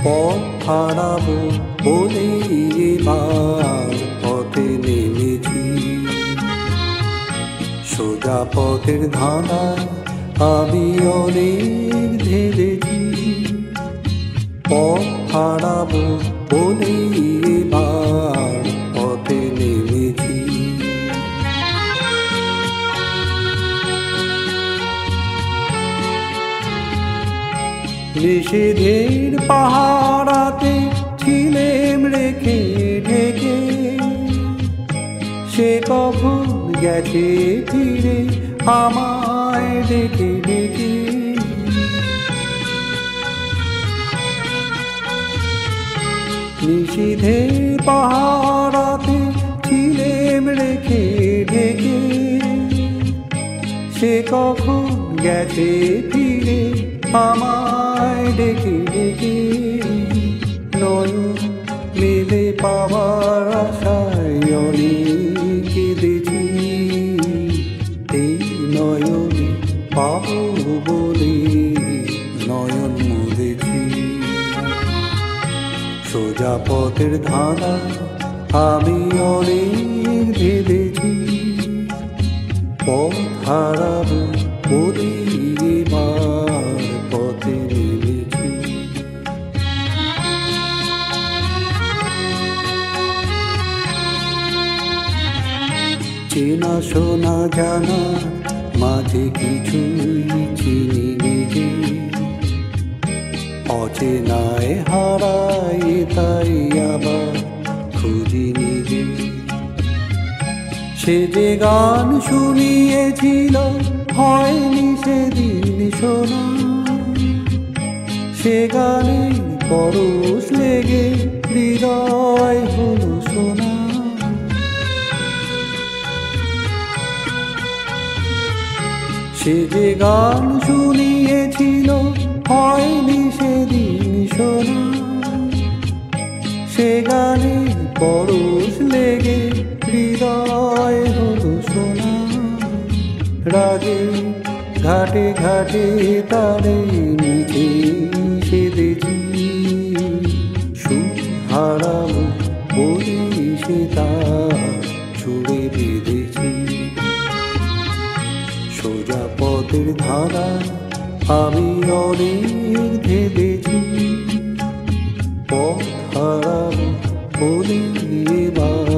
পথ হারাবো বলে এবার পথে নেমেছি। সোজা পথের ধাঁধায় আমি অনেক ধেড়েছি। পথ হারাবো বলে এবার পথে নেমেছি। নিষেধের পাহারাতে ছিলেম রেখে ঢেকে, সে কখন গেছে ফিরে আমায় ডেকে ডেকে। নিষেধের পাহারাতে ছিলেম রেখে ঢেকে, সে কখন গেছে ফিরে আমায় ডেকে ডেকে। নয়ন মেলে পাওয়ার আশায় অনেক কেঁদেছি। এই নয়নে পাবো বলে নয়ন মুদেছি। সোজা পথের ধাঁধা আমি অনেক ভেবেছি। পথ হারাবো বলে এবার পথে নেমেছি। চেনা শোনা জানা মাঝে কিছুই চিনি নিজে, অচেনায় হারাই তাই আবার খুঁজি নিজে। সে যে গান শুনিয়েছিল হয়নি সেদিন শোনা, সে গানে পরশ লেগে হৃদয় হলো শোনা। সে যে গান শুনিয়েছিল হয়নি সেদিন শোনা, সে গানে পরশ লেগে হৃদয় হলো শোনা। রাগে ঘাটে ঘাটে তারে নিচে সেদেছি। সুর হারাবো বলে সে তার সুরে বেঁধেছি। সোজা পথের ধারা আমি অনেক ভেবেছি। পথ হারাবো বলে এবার